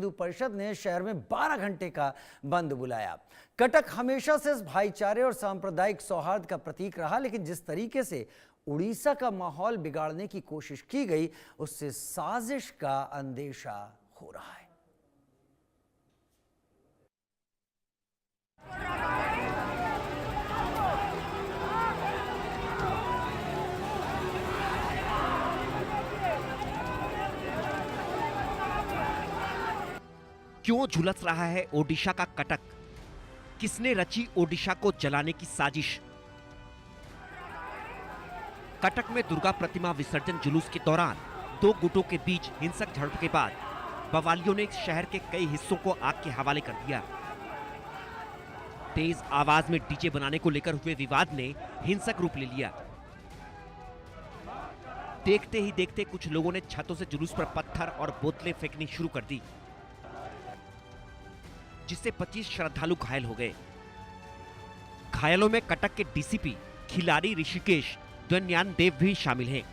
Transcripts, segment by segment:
हिंदू परिषद ने शहर में 12 घंटे का बंद बुलाया। कटक हमेशा से इस भाईचारे और सांप्रदायिक सौहार्द का प्रतीक रहा, लेकिन जिस तरीके से उड़ीसा का माहौल बिगाड़ने की कोशिश की गई, उससे साजिश का अंदेशा हो रहा है। क्यों झुलस रहा है ओडिशा का कटक? किसने रची ओडिशा को जलाने की साजिश? कटक में दुर्गा प्रतिमा विसर्जन जुलूस के दौरान दो गुटों के बीच हिंसक झड़प के बाद बवालियों ने शहर के कई हिस्सों को आग के हवाले कर दिया। तेज आवाज में डीजे बनाने को लेकर हुए विवाद ने हिंसक रूप ले लिया। देखते ही देखते कुछ लोगों ने छतों से जुलूस पर पत्थर और बोतलें फेंकनी शुरू कर दी, जिससे 25 श्रद्धालु घायल हो गए। घायलों में कटक के डीसीपी खिलाड़ी ऋषिकेश द्वन्यान देव भी शामिल हैं।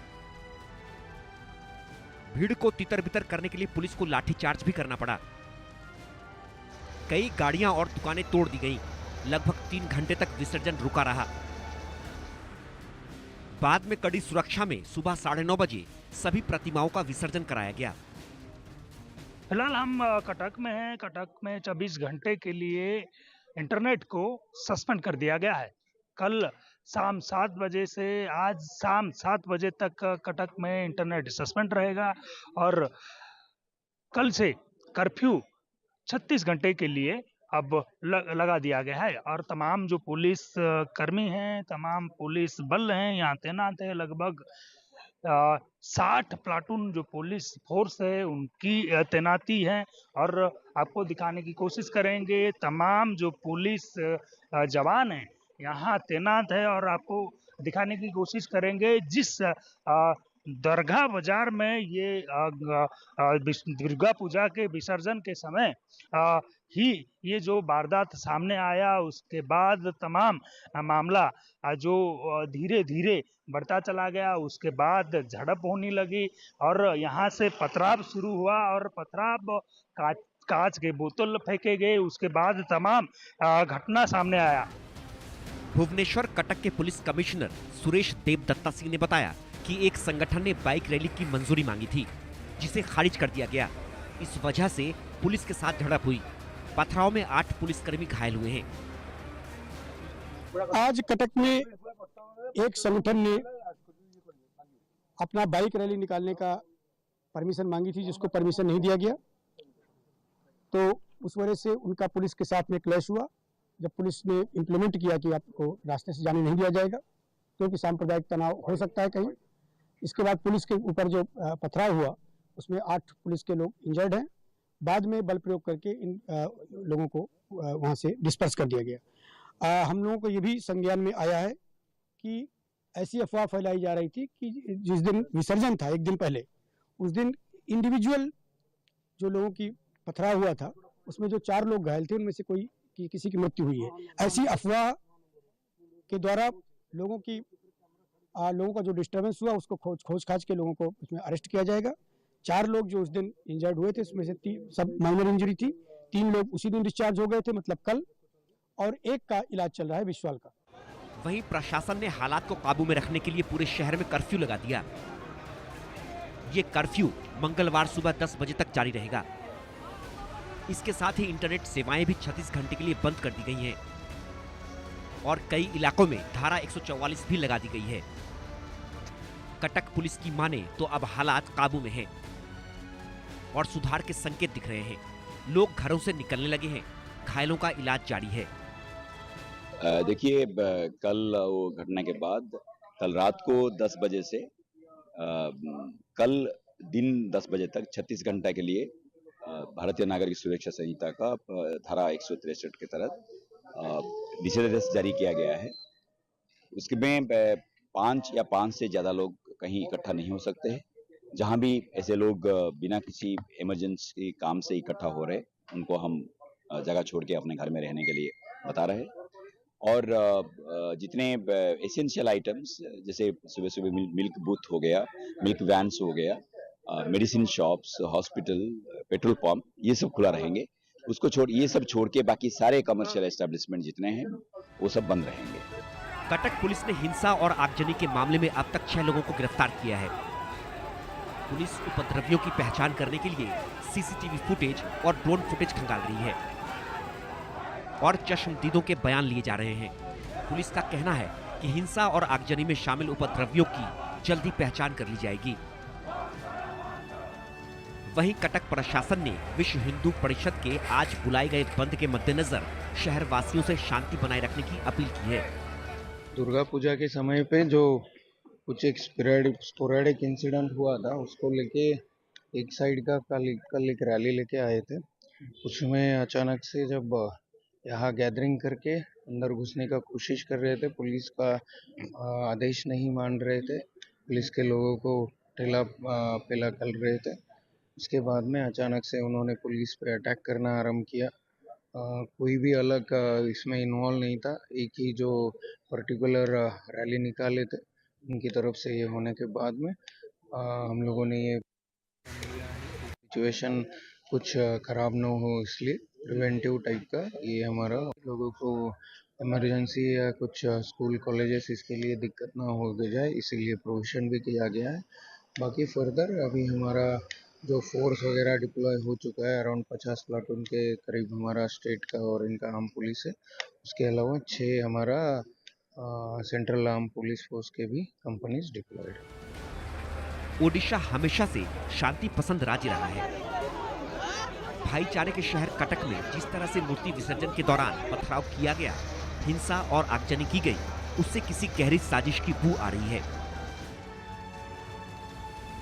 भीड़ को तितर-बितर करने के लिए पुलिस को लाठीचार्ज भी करना पड़ा। कई गाड़ियां और दुकानें तोड़ दी गईं। लगभग 3 घंटे तक विसर्जन रुका रहा। बाद में कड़ी सुरक्षा में सुबह 9:30 बजे सभी प्रतिमाओं का विसर्जन कराया गया। फिलहाल हम कटक में हैं। कटक में 24 घंटे के लिए इंटरनेट को सस्पेंड कर दिया गया है। कल शाम 7 बजे से आज शाम 7 बजे तक कटक में इंटरनेट सस्पेंड रहेगा और कल से कर्फ्यू 36 घंटे के लिए अब लगा दिया गया है और तमाम जो पुलिस कर्मी हैं, तमाम पुलिस बल हैं यहाँ तैनात है। लगभग 60 प्लाटून जो पुलिस फोर्स है उनकी तैनाती है और आपको दिखाने की कोशिश करेंगे। तमाम जो पुलिस जवान हैं यहाँ तैनात है और आपको दिखाने की कोशिश करेंगे जिस दरगाह बाजार में ये दुर्गा पूजा के विसर्जन के समय ही ये जो वारदात सामने आया, उसके बाद तमाम मामला जो धीरे धीरे बढ़ता चला गया। उसके बाद झड़प होने लगी और यहाँ से पथराव शुरू हुआ और पथराव कांच के बोतल फेंके गए। उसके बाद तमाम घटना सामने आया। भुवनेश्वर कटक के पुलिस कमिश्नर सुरेश देवदत्ता सिंह ने बताया कि एक संगठन ने बाइक रैली की मंजूरी मांगी थी, जिसे खारिज कर दिया गया। इस वजह से पुलिस के साथ झड़प हुई। पथराव में 8 पुलिसकर्मी घायल हुए हैं। आज कटक में एक संगठन ने अपना बाइक रैली निकालने का परमिशन मांगी थी, जिसको परमिशन नहीं दिया गया, तो उस वजह से उनका पुलिस के साथ में क्लैश हुआ। जब पुलिस ने इम्प्लीमेंट किया कि आपको रास्ते से जाने नहीं दिया जाएगा क्योंकि सांप्रदायिक तनाव हो सकता है कहीं, इसके बाद पुलिस के ऊपर जो पथराव हुआ उसमें 8 पुलिस के लोग इंजर्ड हैं। बाद में बल प्रयोग करके इन लोगों को वहां से डिस्पर्स कर दिया गया। हम लोगों को ये भी संज्ञान में आया है कि ऐसी अफवाह फैलाई जा रही थी कि जिस दिन विसर्जन था एक दिन पहले, उस दिन इंडिविजुअल जो लोगों की पथराव हुआ था उसमें जो 4 लोग घायल थे उनमें से किसी की मृत्यु हुई है। ऐसी अफवाह के द्वारा लोगों का जो डिस्टर्बेंस हुआ उसको खोज खाज के लोगों को उसमें अरेस्ट किया जाएगा। 4 लोग जो उस दिन इंजर्ड हुए थे उसमें से सब माइनर इंजरी थी। 3 लोग उसी दिन डिस्चार्ज हो गए थे, मतलब कल, और एक का इलाज चल रहा है विश्वाल का। वहीं प्रशासन ने हालात को काबू में रखने के लिए पूरे शहर में कर्फ्यू लगा दिया। ये कर्फ्यू मंगलवार सुबह 10 बजे तक जारी रहेगा। इसके साथ ही इंटरनेट सेवाएं भी 36 घंटे के लिए बंद कर दी गई हैं और कई इलाकों में धारा 144 भी लगा दी गई है। कटक पुलिस की माने तो अब हालात काबू में हैं और सुधार के संकेत दिख रहे हैं। लोग घरों से निकलने लगे हैं। घायलों का इलाज जारी है। देखिए, कल वो घटना के बाद कल रात को 10 बजे से कल दिन 10 बजे तक 36 घंटा के लिए भारतीय नागरिक सुरक्षा संहिता का धारा 163 के तहत निषेधादेश जारी किया गया है। उसके में 5 या 5 से ज़्यादा लोग कहीं इकट्ठा नहीं हो सकते हैं। जहां भी ऐसे लोग बिना किसी इमरजेंसी काम से इकट्ठा हो रहे, उनको हम जगह छोड़ के अपने घर में रहने के लिए बता रहे हैं। और जितने एसेंशियल आइटम्स जैसे सुबह सुबह मिल्क बूथ हो गया, मिल्क वैन्स हो गया, medicine shops, hospital, petrol pump ये सब खुला रहेंगे। ये सब छोड़ के बाकी सारे कमर्शियल एस्टेब्लिशमेंट जितने हैं वो सब बंद रहेंगे। कटक पुलिस ने हिंसा और आगजनी के मामले में अब तक 6 लोगों को गिरफ्तार किया है। पुलिस उपद्रवियों की पहचान करने के लिए सीसीटीवी फुटेज और ड्रोन फुटेज खंगाल रही है और चश्मदीदों के बयान लिए जा रहे हैं। पुलिस का कहना है कि हिंसा और आगजनी में शामिल उपद्रवियों की जल्दी पहचान कर ली जाएगी। वहीं कटक प्रशासन ने विश्व हिंदू परिषद के आज बुलाए गए बंद के मद्देनजर शहर वासियों से शांति बनाए रखने की अपील की है। दुर्गा पूजा के समय पे जो कुछ एक स्पोरेडिक इंसिडेंट हुआ था उसको लेके एक साइड का कल एक रैली लेके आए थे। उसमें अचानक से जब यहाँ गैदरिंग करके अंदर घुसने का कोशिश कर रहे थे, पुलिस का आदेश नहीं मान रहे थे, पुलिस के लोगों को ठेला पेला कर रहे थे। उसके बाद में अचानक से उन्होंने पुलिस पे अटैक करना आरंभ किया। कोई भी अलग इसमें इन्वॉल्व नहीं था। एक ही जो पर्टिकुलर रैली निकाले थे उनकी तरफ से ये होने के बाद में हम लोगों ने ये सिचुएशन कुछ खराब ना हो इसलिए प्रिवेंटिव टाइप का ये हमारा लोगों को इमरजेंसी या कुछ स्कूल कॉलेजेस इसके लिए दिक्कत ना हो जाए इसीलिए प्रोविजन भी किया गया है। बाकी फर्दर अभी हमारा जो फोर्स वगैरह डिप्लॉय हो चुका है, अराउंड 50 प्लाटून के करीब हमारा स्टेट का और इनका आर्म पुलिस है। उसके अलावा 6 हमारा सेंट्रल आर्म पुलिस फोर्स के भी कंपनीज डिप्लॉयड है। ओडिशा हमेशा से शांति पसंद राज्य रहा है। भाईचारे के शहर कटक में जिस तरह से मूर्ति विसर्जन के दौरान पथराव किया गया, हिंसा और आगजनी की गई, उससे किसी गहरी साजिश की बू आ रही है।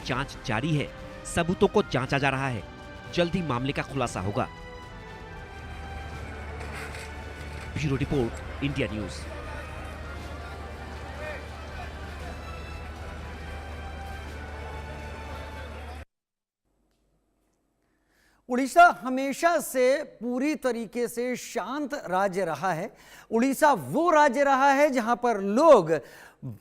जांच जारी है, सबूतों को जांचा जा रहा है, जल्द ही मामले का खुलासा होगा। Bureau report, India news. Orissa हमेशा से पूरी तरीके से शांत राज्य रहा है। उड़ीसा वो राज्य रहा है जहां पर लोग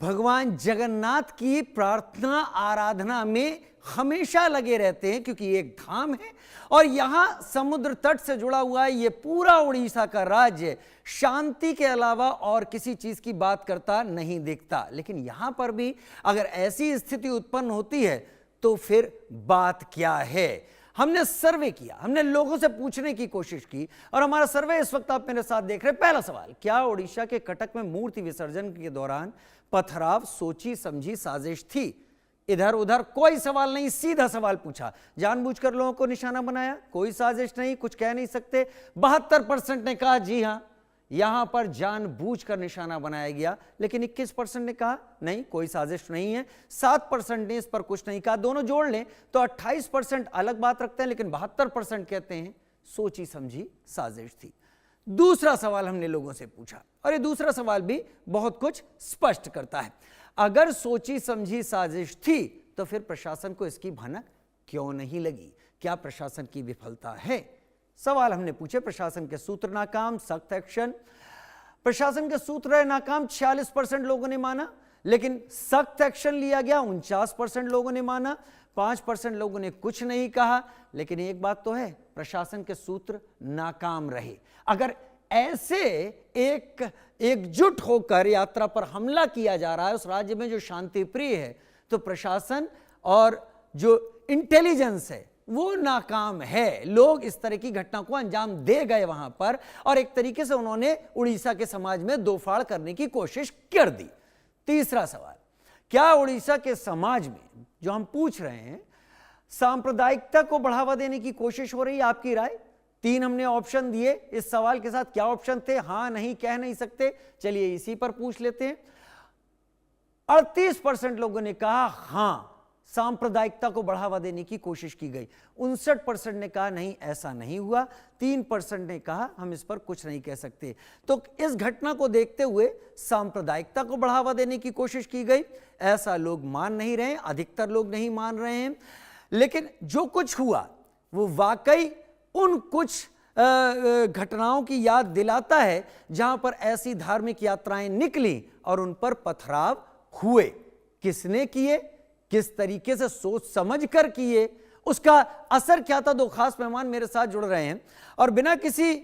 भगवान जगन्नाथ की प्रार्थना आराधना में हमेशा लगे रहते हैं, क्योंकि ये एक धाम है और यहां समुद्र तट से जुड़ा हुआ है। ये पूरा उड़ीसा का राज्य शांति के अलावा और किसी चीज की बात करता नहीं दिखता। लेकिन यहां पर भी अगर ऐसी स्थिति उत्पन्न होती है तो फिर बात क्या है? हमने सर्वे किया, हमने लोगों से पूछने की कोशिश की और हमारा सर्वे इस वक्त आप मेरे साथ देख रहे हैं। पहला सवाल, क्या उड़ीसा के कटक में मूर्ति विसर्जन के दौरान पथराव सोची समझी साजिश थी? इधर उधर कोई सवाल नहीं, सीधा सवाल पूछा। जानबूझकर लोगों को निशाना बनाया? कोई साजिश नहीं, कुछ कह नहीं सकते। 72% ने कहा जी हां, यहां पर जानबूझकर निशाना बनाया गया। लेकिन 21% ने कहा नहीं, कोई साजिश नहीं है। 7% ने इस पर कुछ नहीं कहा। दोनों जोड़ लें तो 28% अलग बात रखते हैं, लेकिन 72% कहते हैं सोची समझी साजिश थी। दूसरा सवाल हमने लोगों से पूछा और ये दूसरा सवाल भी बहुत कुछ स्पष्ट करता है। अगर सोची समझी साजिश थी तो फिर प्रशासन को इसकी भनक क्यों नहीं लगी? क्या प्रशासन की विफलता है? सवाल हमने पूछे। प्रशासन के सूत्र नाकाम, सख्त एक्शन। प्रशासन के सूत्र नाकाम 46% लोगों ने माना, लेकिन सख्त एक्शन लिया गया 49% लोगों ने माना। 5% लोगों ने कुछ नहीं कहा। लेकिन एक बात तो है, प्रशासन के सूत्र नाकाम रहे। अगर ऐसे एकजुट होकर यात्रा पर हमला किया जा रहा है उस राज्य में जो शांति प्रिय है, तो प्रशासन और जो इंटेलिजेंस है वो नाकाम है। लोग इस तरह की घटना को अंजाम दे गए वहां पर और एक तरीके से उन्होंने उड़ीसा के समाज में दोफाड़ करने की कोशिश कर दी। तीसरा सवाल, क्या उड़ीसा के समाज में जो हम पूछ रहे हैं सांप्रदायिकता को बढ़ावा देने की कोशिश हो रही है? आपकी राय? 3 हमने ऑप्शन दिए इस सवाल के साथ। क्या ऑप्शन थे? हां, नहीं, कह नहीं सकते। चलिए इसी पर पूछ लेते हैं। 38% लोगों ने कहा हां, सांप्रदायिकता को बढ़ावा देने की कोशिश की गई। 59% ने कहा नहीं, ऐसा नहीं हुआ। 3% ने कहा हम इस पर कुछ नहीं कह सकते। तो इस घटना को देखते हुए सांप्रदायिकता को बढ़ावा देने की कोशिश की गई, ऐसा लोग मान नहीं रहे हैं, अधिकतर लोग नहीं मान रहे हैं। लेकिन जो कुछ हुआ वो वाकई उन कुछ घटनाओं की याद दिलाता है जहां पर ऐसी धार्मिक यात्राएं निकली और उन पर पथराव हुए। किसने किए, किस तरीके से सोच समझ कर किए, उसका असर क्या था। दो खास मेहमान मेरे साथ जुड़ रहे हैं और बिना किसी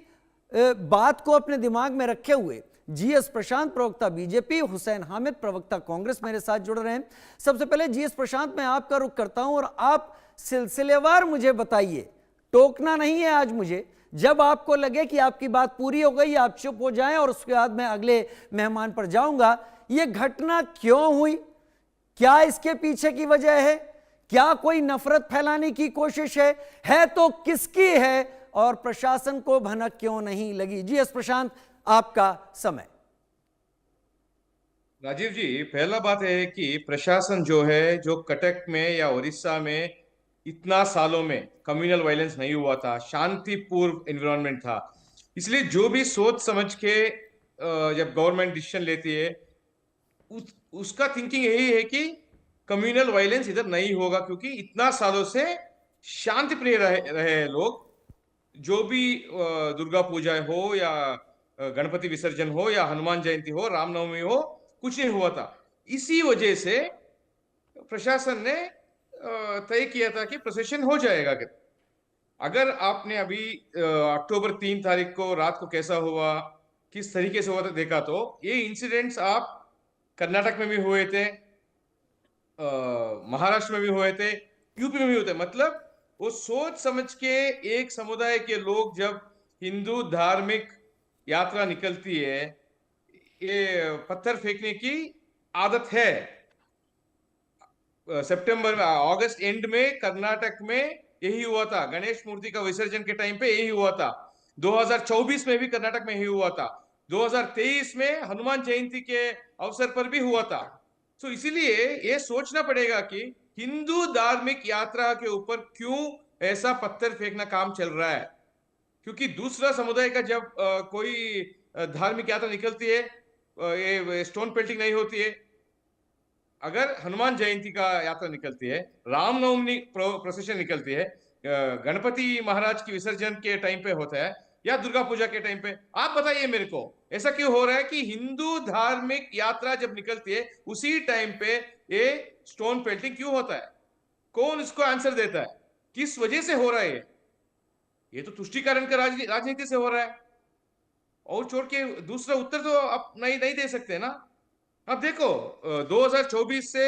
बात को अपने दिमाग में रखे हुए जीएस प्रशांत प्रवक्ता बीजेपी, हुसैन हामिद प्रवक्ता कांग्रेस मेरे साथ जुड़ रहे हैं। सबसे पहले जीएस प्रशांत, मैं आपका रुख करता हूं और आप सिलसिलेवार मुझे बताइए, टोकना नहीं है आज मुझे, जब आपको लगे कि आपकी बात पूरी हो गई आप चुप हो जाएं और उसके बाद मैं अगले मेहमान पर जाऊंगा। यह घटना क्यों हुई, क्या इसके पीछे की वजह है, क्या कोई नफरत फैलाने की कोशिश है तो किसकी है, और प्रशासन को भनक क्यों नहीं लगी। जीएस प्रशांत, आपका समय। राजीव जी, पहला बात है कि प्रशासन जो है, जो कटक में या उड़ीसा में इतना सालों में कम्युनल वायलेंस नहीं हुआ था, शांतिपूर्ण एनवायरनमेंट था, इसलिए जो भी सोच समझ के जब गवर्नमेंट डिसीजन लेती है उसका थिंकिंग यही है कि कम्युनल वायलेंस इधर नहीं होगा, क्योंकि इतना सालों से शांति प्रिय रहे लोग। जो भी दुर्गा पूजा हो या गणपति विसर्जन हो या हनुमान जयंती हो, रामनवमी हो, कुछ नहीं हुआ था। इसी वजह से प्रशासन ने तय किया था कि प्रोसेशन हो जाएगा। अगर आपने अभी अक्टूबर 3 तारीख को रात को कैसा हुआ, किस तरीके से हुआ था देखा, तो ये इंसिडेंट्स आप कर्नाटक में भी हुए थे, महाराष्ट्र में भी हुए थे, यूपी में भी हुए थे। मतलब वो सोच समझ के एक समुदाय के लोग जब हिंदू धार्मिक यात्रा निकलती है, ये पत्थर फेंकने की आदत है। सितंबर में, अगस्त एंड में कर्नाटक में यही हुआ था, गणेश मूर्ति का विसर्जन के टाइम पे यही हुआ था। 2024 में भी कर्नाटक में यही हुआ था। 2023 में हनुमान जयंती के अवसर पर भी हुआ था। तो इसीलिए ये सोचना पड़ेगा कि हिंदू धार्मिक यात्रा के ऊपर क्यों ऐसा पत्थर फेंकना काम चल रहा है, क्योंकि दूसरा समुदाय का जब कोई धार्मिक यात्रा निकलती है, ये स्टोन पेल्टिंग नहीं होती है। अगर हनुमान जयंती का यात्रा निकलती है, रामनवमी प्रोसेशन निकलती है, गणपति महाराज की विसर्जन के टाइम पे होता है, या दुर्गा पूजा के टाइम पे, आप बताइए मेरे को ऐसा क्यों हो रहा है कि हिंदू धार्मिक यात्रा जब निकलती है उसी टाइम पे ये स्टोन पेल्टिंग क्यों होता है? कौन इसको आंसर देता है? किस वजह से हो रहा है? ये तो तुष्टीकरण का राजनीति से हो रहा है, और छोड़ के दूसरा उत्तर तो आप नहीं दे सकते ना। अब देखो 2024 से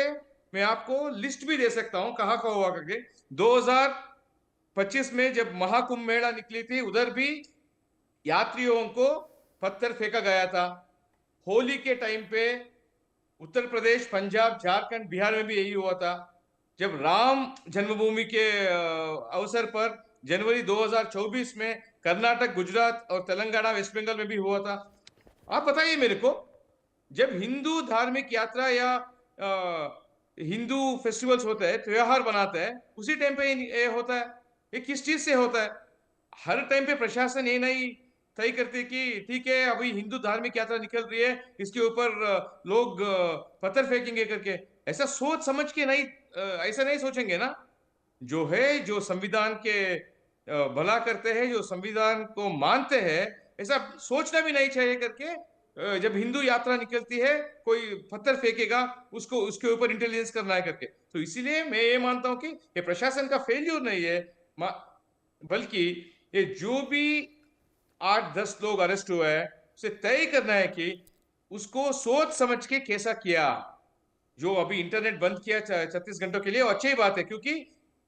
मैं आपको लिस्ट भी दे सकता हूं कहाँ का हुआ करके। 2025 में जब महाकुंभ मेला निकली थी, उधर भी यात्रियों को पत्थर फेंका गया था। होली के टाइम पे उत्तर प्रदेश, पंजाब, झारखंड, बिहार में भी यही हुआ था। जब राम जन्मभूमि के अवसर पर जनवरी 2024 में कर्नाटक, गुजरात और तेलंगाना, वेस्ट बंगाल में भी हुआ था। आप बताइए मेरे को, जब हिंदू धार्मिक यात्रा या हिंदू फेस्टिवल्स होते हैं, त्योहार बनाते हैं, उसी टाइम पे ये होता है। ये किस चीज से होता है? हर टाइम पे प्रशासन ये नहीं तय करते कि ठीक है अभी हिंदू धार्मिक यात्रा निकल रही है, इसके ऊपर लोग पत्थर फेंकेंगे करके। ऐसा सोच समझ के नहीं, ऐसा नहीं सोचेंगे ना। जो है, जो संविधान के भला करते हैं, जो संविधान को मानते हैं, ऐसा सोचना भी नहीं चाहिए करके जब हिंदू यात्रा निकलती है कोई पत्थर फेंकेगा, उसको उसके ऊपर इंटेलिजेंस करना है करके। तो इसीलिए मैं ये मानता हूं कि ये प्रशासन का फेल्यूर नहीं है, बल्कि ये जो भी 8-10 लोग अरेस्ट हुए हैं, उसे तय करना है कि उसको सोच समझ के कैसा किया। जो अभी इंटरनेट बंद किया 36 घंटों के लिए, अच्छी ही बात है, क्योंकि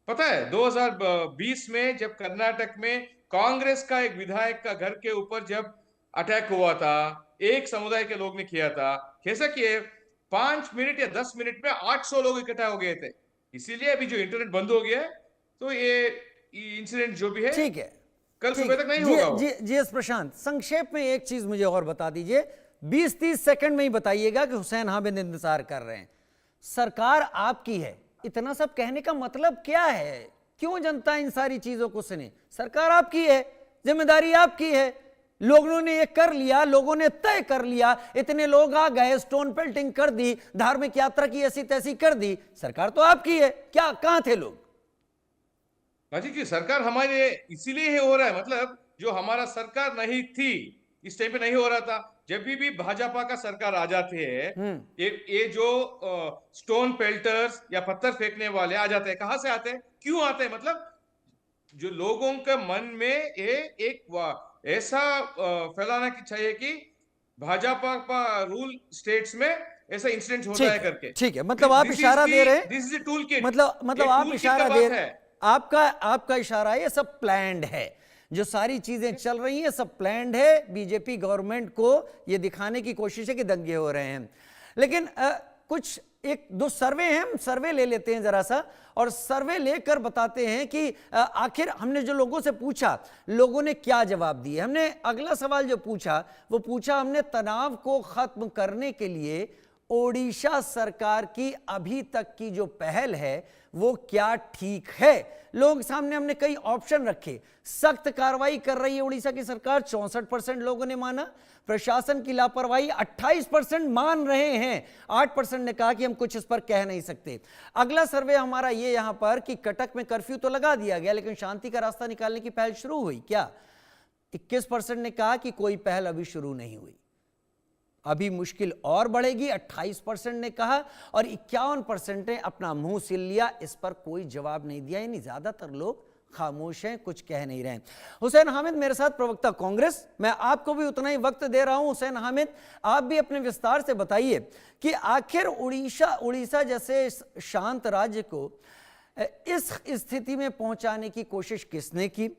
पता है 2020 में जब कर्नाटक में कांग्रेस का एक विधायक का घर के ऊपर जब अटैक हुआ था, एक समुदाय के लोग ने किया था, कैसा किए, 5 मिनट या 10 मिनट में 800 लोग इकट्ठा हो गए थे। इसीलिए अभी जो इंटरनेट बंद हो गया है, तो ये इंसिडेंट जो भी है, ठीक है, कल सुबह तक नहीं होगा। जीएस प्रशांत, संक्षेप में एक चीज मुझे और बता दीजिए, 20-30 सेकंड में ही बताइएगा कि हुसैन हामिद इंतजार कर रहे हैं। सरकार आपकी है, इतना सब कहने का मतलब क्या है? क्यों जनता इन सारी चीजों को सुने? सरकार आपकी है, जिम्मेदारी आपकी है, लोगों ने ये कर लिया, लोगों ने तय कर लिया, इतने लोग आ गए, स्टोन पेल्टिंग कर दी, धार्मिक यात्रा की ऐसी तैसी कर दी, सरकार तो आपकी है। क्या कहां थे लोग? राजीव जी, सरकार हमारे इसीलिए ही हो रहा है, मतलब जो हमारा सरकार नहीं थी, इस टाइम पे नहीं हो रहा था, जब भी भाजपा का सरकार आ जाती है, ये जो स्टोन पेल्टर्स या पत्थर फेंकने वाले आ जाते हैं, कहां से आते हैं, क्यों आते हैं? मतलब जो लोगों के मन में ये एक ऐसा फैलाना की चाहिए कि भाजपा का रूल स्टेट्स में ऐसा इंसिडेंट होता है करके। ठीक है, मतलब आप इशारा दे रहे हैं, दिस इज टूल किट, मतलब आप इशारा दे रहे हैं, आपका इशारा है, ये सब प्लान्ड है, जो सारी चीजें चल रही हैं सब प्लान्ड है, बीजेपी गवर्नमेंट को ये दिखाने की कोशिश है कि दंगे हो रहे हैं। लेकिन कुछ एक दो सर्वे हैं, हम सर्वे ले लेते हैं जरा सा, और सर्वे लेकर बताते हैं कि आखिर हमने जो लोगों से पूछा, लोगों ने क्या जवाब दिए। हमने अगला सवाल जो पूछा, वो पूछा हमने तनाव को खत्म करने के लिए ओडिशा सरकार की अभी तक की जो पहल है वो क्या ठीक है। लोगों के सामने हमने कई ऑप्शन रखे। सख्त कार्रवाई कर रही है उड़ीसा की सरकार, 64% लोगों ने माना। प्रशासन की लापरवाही 28% मान रहे हैं, 8% ने कहा कि हम कुछ इस पर कह नहीं सकते। अगला सर्वे हमारा ये यहां पर कि कटक में कर्फ्यू तो लगा दिया गया, लेकिन शांति का रास्ता निकालने की पहल शुरू हुई क्या? 21% ने कहा कि कोई पहल अभी शुरू नहीं हुई, अभी मुश्किल और बढ़ेगी, 28% ने कहा, और 51% ने अपना मुंह सिल लिया, इस पर कोई जवाब नहीं दिया। यानी ज्यादातर लोग खामोश हैं, कुछ कह नहीं रहे हैं। हुसैन हामिद मेरे साथ, प्रवक्ता कांग्रेस, मैं आपको भी उतना ही वक्त दे रहा हूं। हुसैन हामिद, आप भी अपने विस्तार से बताइए कि आखिर उड़ीसा जैसे शांत राज्य को इस स्थिति में पहुंचाने की कोशिश किसने की?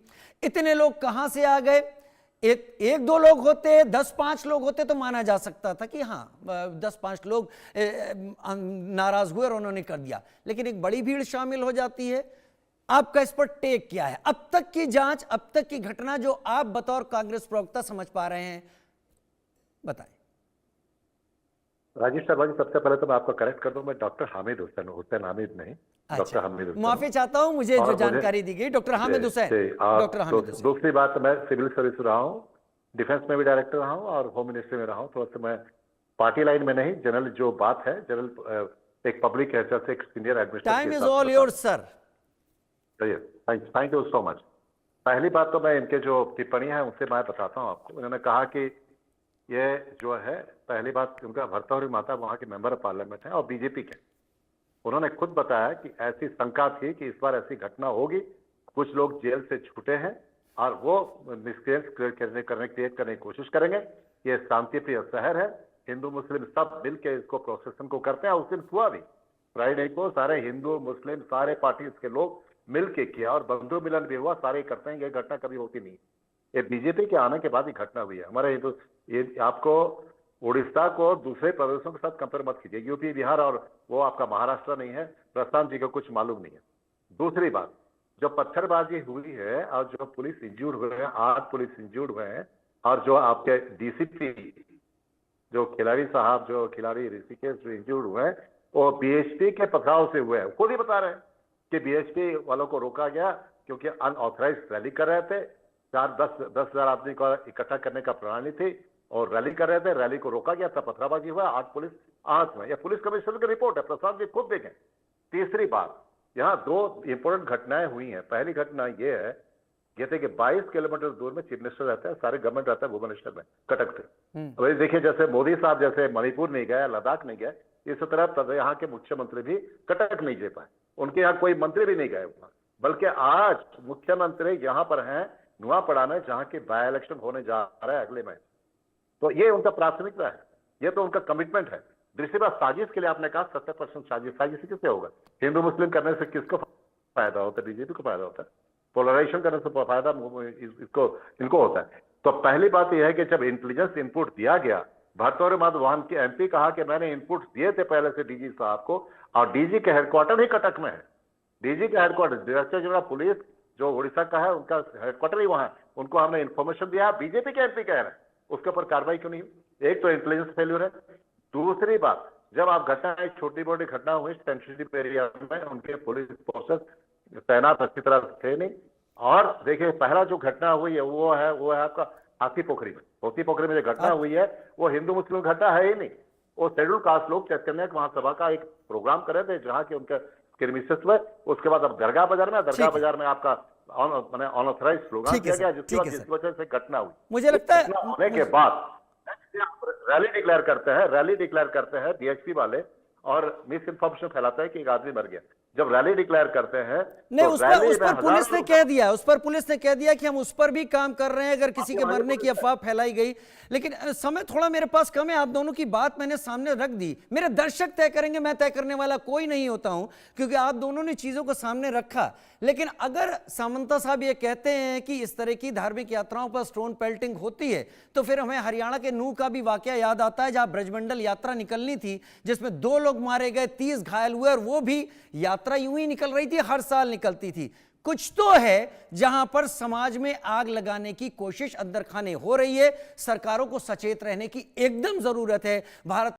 इतने लोग कहां से आ गए? एक दो लोग होते, 10-5 लोग होते तो माना जा सकता था कि हाँ 10-5 लोग नाराज हुए और उन्होंने कर दिया, लेकिन एक बड़ी भीड़ शामिल हो जाती है। आपका इस पर टेक क्या है? अब तक की जांच, अब तक की घटना जो आप बतौर कांग्रेस प्रवक्ता समझ पा रहे हैं, बताएं। राजेश शर्मा जी, सबसे पहले तो मैं आपको करेक्ट कर दूं, मैं डॉक्टर हामिद हुसैन हामिद नहीं, डॉक्टर हामिद हुसैन। माफी चाहता हूं, मुझे जो जानकारी दी गई डॉक्टर हामिद हुसैन, डॉक्टर हामिद हुसैन। दूसरी बात, मैं सिविल सर्विस रहा हूं, डिफेंस में भी डायरेक्टर रहा हूं और होम मिनिस्ट्री में रहा हूं। थोड़ा सा मैं पार्टी लाइन में नहीं, जनरल जो बात है, जनरल एक पब्लिक हेल्थ से एक senior administrator. Time is all yours sir. Thank you so much. पहली बात तो मैं इनके जो टिप्पणी है उनसे मैं बताता हूं आपको। उन्होंने कहा कि ये जो है, पहली बात, उनका भर्तृहरि माता वहां के मेंबर ऑफ पार्लियामेंट है और बीजेपी के। उन्होंने खुद बताया कि ऐसी शंका थी कि इस बार ऐसी घटना होगी, कुछ लोग जेल से छूटे हैं और वो मिसक्रिएंस क्रिएट करने की कोशिश करेंगे। ये शांति प्रिय शहर है, हिंदू मुस्लिम सब मिलकर इसको प्रोसेसन को करते हैं। उस दिन हुआ भी, फ्राइडे को सारे हिंदू मुस्लिम सारे पार्टी के लोग मिलके किया और बंधु मिलन भी हुआ, सारे करते हैं। ये घटना कभी होती नहीं, ये बीजेपी के आने के बाद ही घटना हुई है। हमारे हिंदू, ये आपको उड़ीसा को दूसरे प्रदेशों के साथ कंपेयर मत कीजिए, यूपी बिहार और वो आपका महाराष्ट्र नहीं है, प्रशांत जी को कुछ मालूम नहीं है। दूसरी बात, जो पत्थरबाजी हुई है और जो पुलिस इंज्यूर्ड हुए हैं, 8 पुलिस इंज्यूर्ड हुए हैं, और जो आपके डीसीपी जो खिलाड़ी ऋषिकेश जो इंज्यूर्ड हुए हैं, वो बीएसपी के पथराव से हुए हैं। खुद ही बता रहे हैं कि बीएसपी वालों को रोका गया क्योंकि अनऑथराइज्ड रैली कर रहे थे। 10 हजार आदमी को इकट्ठा करने का प्रणाली थी और रैली कर रहे थे, रैली को रोका गया, तब पथराबाजी हुआ, 8 पुलिस आहत हुए। यह पुलिस कमिश्नर की रिपोर्ट है, प्रसाद जी खुद देखें। तीसरी बात, यहाँ 2 इंपोर्टेंट घटनाएं हुई हैं। पहली घटना ये है, जैसे कि 22 किलोमीटर दूर में चीफ मिनिस्टर रहता है, सारे गवर्नमेंट रहता है भुवनेश्वर में, कटक से। वही देखिए, जैसे मोदी साहब जैसे मणिपुर नहीं गए, लद्दाख नहीं गए, इस तरह यहाँ के मुख्यमंत्री भी कटक नहीं जा पाए, उनके यहाँ कोई मंत्री भी नहीं गए वहां। बल्कि आज मुख्यमंत्री यहाँ पर हैं नुआपड़ा में, जहाँ की बाय इलेक्शन होने जा रहा है अगले महीने। तो ये उनका प्राथमिकता है, ये तो उनका कमिटमेंट है। दूसरी बात, साजिश के लिए आपने कहा 70% साजिश किससे होगा? हिंदू मुस्लिम करने से किसको फायदा होता है? बीजेपी को फायदा होता है। पोलराइजेशन करने से फायदा इनको होता है। तो पहली बात यह है कि जब इंटेलिजेंस इनपुट दिया गया, भर्तृहरि माता वहां के एमपी कहा कि मैंने इनपुट दिए थे पहले से डीजी साहब को, और डीजी के हेडक्वार्टर ही कटक में है। डीजी का हेडक्वार्टर, डायरेक्टर जनरल पुलिस जो उड़ीसा का है, उनका हेडक्वार्टर ही वहां है। उनको हमने इन्फॉर्मेशन दिया, बीजेपी के एमपी कह रहे हैं, उसके ऊपर कार्रवाई क्यों नहीं? एक तो इंटेलिजेंस फेल्यूर है। दूसरी बात, जब आप घटना, छोटी मोटी घटना हुई सेंसिटिव एरिया में, उनके पुलिस फोर्सेस तैनात अच्छी तरह थे नहीं। और देखिए, पहला जो घटना हुई है वो है आपका हाथी पोखरी में। हाथी पोखरी में जो घटना हुई है वो हिंदू मुस्लिम घटना है ही नहीं, वो शेड्यूल कास्ट लोग चैतन्य महासभा का एक प्रोग्राम कर रहे थे, जहाँ के उनके किरमिसेस हुए। उसके बाद अब दरगाह बाजार में आपका अनऑथराइज्ड प्रोग्राम किया गया, जिसकी वजह से घटना हुई। मुझे लगता है होने के बाद रैली डिक्लेयर करते हैं डीएसपी वाले और मिस इन्फॉर्मेशन फैलाता है कि एक आदमी मर गया। जब रैली डिक्लेयर करते हैं नहीं, तो उस रैली पर में पुलिस ने हजारों कह दिया, उस पर पुलिस ने कह दिया कि हम उस पर भी काम कर रहे हैं अगर किसी के मरने की अफवाह फैलाई गई। लेकिन समय थोड़ा मेरे पास कम है, आप दोनों की बात मैंने सामने रख दी। मेरे दर्शक तय करेंगे, मैं तय करने वाला कोई नहीं होता हूं, क्योंकि आप दोनों ने चीजों को सामने रखा। लेकिन अगर सामंता साहब ये कहते हैं कि इस तरह की धार्मिक यात्राओं पर स्टोन पेल्टिंग होती है, तो फिर हमें हरियाणा के नूह का भी वाकया याद आता है, जहां ब्रजमंडल यात्रा निकलनी थी, जिसमें 2 लोग मारे गए, 30 घायल हुए, और वो भी यात्रा यूं ही निकल रही थी, हर साल निकलती थी। कुछ तो है जहां पर समाज में आग लगाने की कोशिश अंदर खाने हो रही है। सरकारों को सचेत रहने की एकदम जरूरत है। भारत